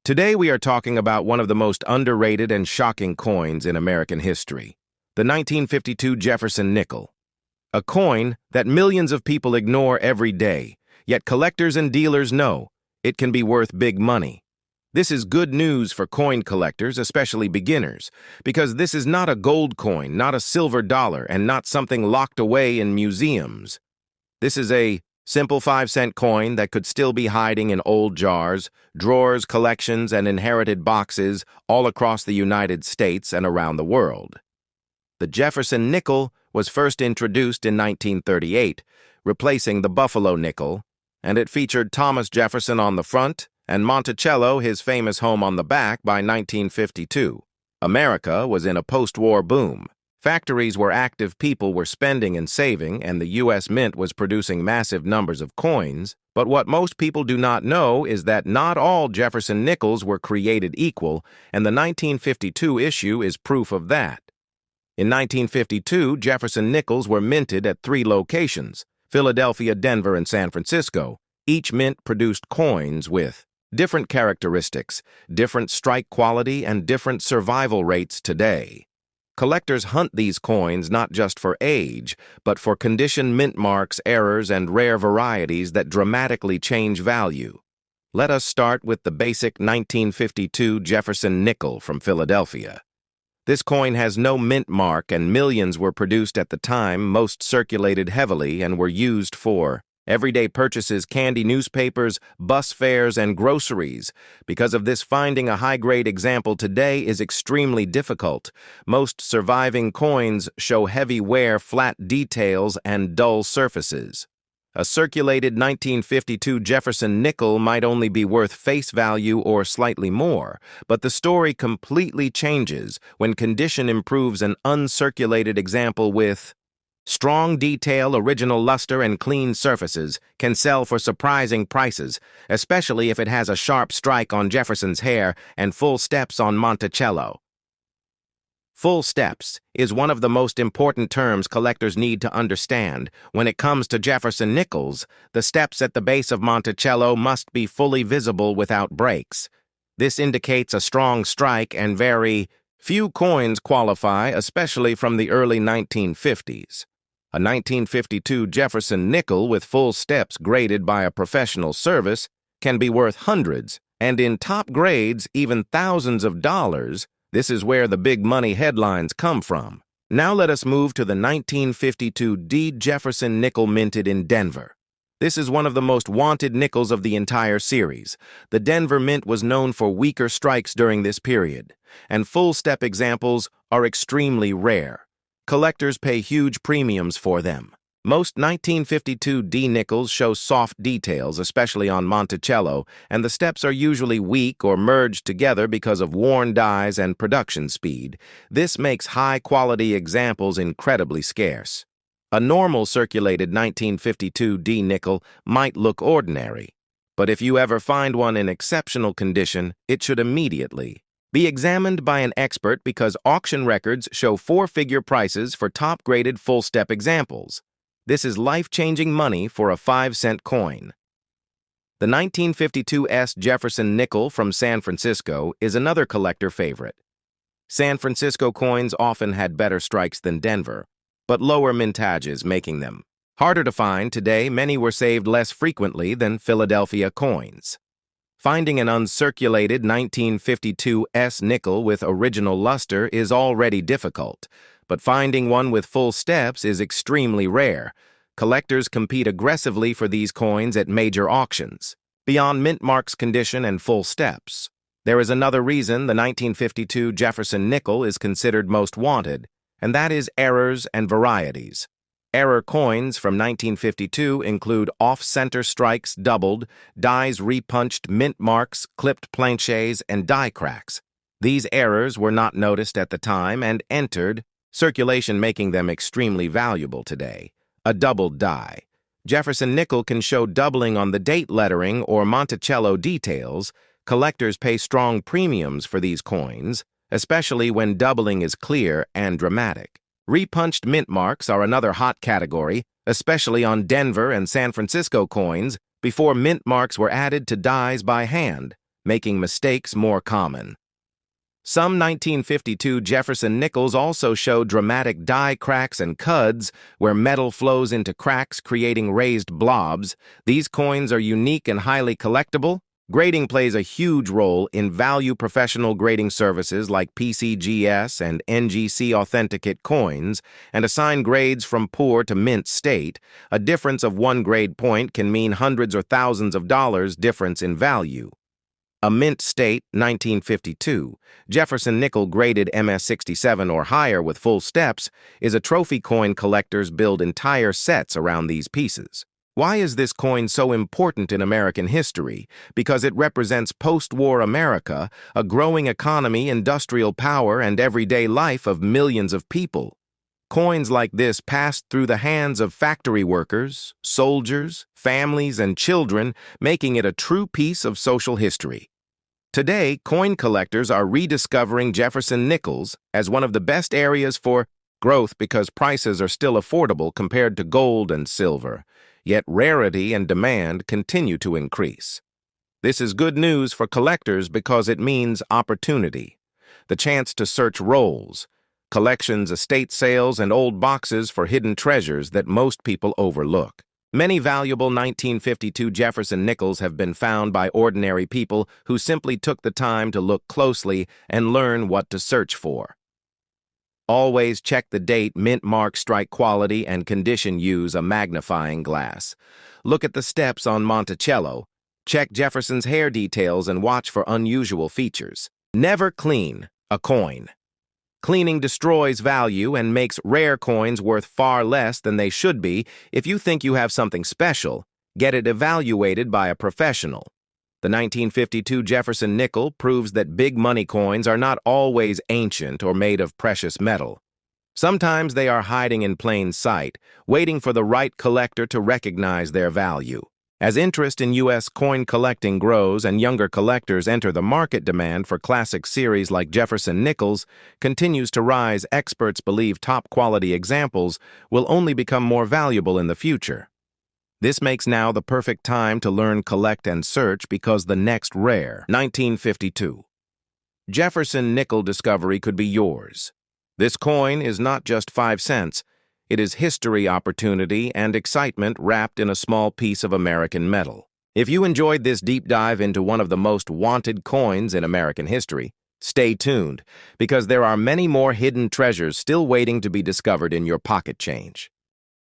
Today we are talking about one of the most underrated and shocking coins in American history, the 1952 Jefferson nickel. A coin that millions of people ignore every day, yet collectors and dealers know it can be worth big money. This is good news for coin collectors, especially beginners, because this is not a gold coin, not a silver dollar, and not something locked away in museums. This is a simple 5-cent coin that could still be hiding in old jars, drawers, collections, and inherited boxes all across the United States and around the world. The Jefferson nickel was first introduced in 1938, replacing the Buffalo nickel, and it featured Thomas Jefferson on the front and Monticello, his famous home, on the back by 1952. America was in a post-war boom. Factories were active, people were spending and saving, and the U.S. Mint was producing massive numbers of coins. But what most people do not know is that not all Jefferson nickels were created equal, and the 1952 issue is proof of that. In 1952, Jefferson nickels were minted at 3 locations: Philadelphia, Denver, and San Francisco. Each mint produced coins with different characteristics, different strike quality, and different survival rates today. Collectors hunt these coins not just for age, but for condition, mint marks, errors, and rare varieties that dramatically change value. Let us start with the basic 1952 Jefferson nickel from Philadelphia. This coin has no mint mark, and millions were produced at the time. Most circulated heavily and were used for everyday purchases, candy, newspapers, bus fares, and groceries. Because of this, finding a high-grade example today is extremely difficult. Most surviving coins show heavy wear, flat details, and dull surfaces. A circulated 1952 Jefferson nickel might only be worth face value or slightly more, but the story completely changes when condition improves. An uncirculated example with strong detail, original luster, and clean surfaces can sell for surprising prices, especially if it has a sharp strike on Jefferson's hair and full steps on Monticello. Full steps is one of the most important terms collectors need to understand. When it comes to Jefferson nickels, the steps at the base of Monticello must be fully visible without breaks. This indicates a strong strike, and very few coins qualify, especially from the early 1950s. A 1952 Jefferson nickel with full steps graded by a professional service can be worth hundreds, and in top grades, even thousands of dollars. This is where the big money headlines come from. Now let us move to the 1952 D. Jefferson nickel minted in Denver. This is one of the most wanted nickels of the entire series. The Denver Mint was known for weaker strikes during this period, and full-step examples are extremely rare. Collectors pay huge premiums for them. Most 1952 D nickels show soft details, especially on Monticello, and the steps are usually weak or merged together because of worn dies and production speed. This makes high-quality examples incredibly scarce. A normal circulated 1952 D nickel might look ordinary, but if you ever find one in exceptional condition, it should immediately be examined by an expert, because auction records show 4-figure prices for top-graded full-step examples. This is life-changing money for a 5-cent coin. The 1952 S. Jefferson nickel from San Francisco is another collector favorite. San Francisco coins often had better strikes than Denver, but lower mintages, making them harder to find. Today, many were saved less frequently than Philadelphia coins. Finding an uncirculated 1952 S nickel with original luster is already difficult, but finding one with full steps is extremely rare. Collectors compete aggressively for these coins at major auctions. Beyond mint marks, condition, and full steps, there is another reason the 1952 Jefferson nickel is considered most wanted, and that is errors and varieties. Error coins from 1952 include off-center strikes doubled, dies repunched, mint marks, clipped planchets, and die cracks. These errors were not noticed at the time and entered circulation, making them extremely valuable today. A doubled die. Jefferson nickel can show doubling on the date lettering or Monticello details. Collectors pay strong premiums for these coins, especially when doubling is clear and dramatic. Repunched mint marks are another hot category, especially on Denver and San Francisco coins. Before mint marks were added to dies by hand, making mistakes more common. Some 1952 Jefferson nickels also show dramatic die cracks and cuds where metal flows into cracks, creating raised blobs. These coins are unique and highly collectible. Grading plays a huge role in value professional grading services like PCGS and NGC authenticate coins and assign grades from poor to mint state. A difference of one grade point can mean hundreds or thousands of dollars difference in value. A mint state, 1952, Jefferson nickel graded MS67 or higher with full steps, is a trophy coin collectors build entire sets around these pieces. Why is this coin so important in American history? Because it represents post-war America, a growing economy, industrial power, and everyday life of millions of people. Coins like this passed through the hands of factory workers, soldiers, families, and children, making it a true piece of social history. Today, coin collectors are rediscovering Jefferson nickels as one of the best areas for growth because prices are still affordable compared to gold and silver, yet rarity and demand continue to increase. This is good news for collectors because it means opportunity, the chance to search rolls, collections, estate sales, and old boxes for hidden treasures that most people overlook. Many valuable 1952 Jefferson nickels have been found by ordinary people who simply took the time to look closely and learn what to search for. Always check the date, mint mark, strike quality, and condition. Use a magnifying glass. Look at the steps on Monticello. Check Jefferson's hair details and watch for unusual features. Never clean a coin. Cleaning destroys value and makes rare coins worth far less than they should be. If you think you have something special, get it evaluated by a professional. The 1952 Jefferson nickel proves that big money coins are not always ancient or made of precious metal. Sometimes they are hiding in plain sight, waiting for the right collector to recognize their value. As interest in U.S. coin collecting grows and younger collectors enter the market, demand for classic series like Jefferson nickels continues to rise. Experts believe top-quality examples will only become more valuable in the future. This makes now the perfect time to learn, collect, and search because the next rare 1952 Jefferson nickel discovery could be yours. This coin is not just 5 cents. It is history, opportunity, and excitement wrapped in a small piece of American metal. If you enjoyed this deep dive into one of the most wanted coins in American history, stay tuned, because there are many more hidden treasures still waiting to be discovered in your pocket change.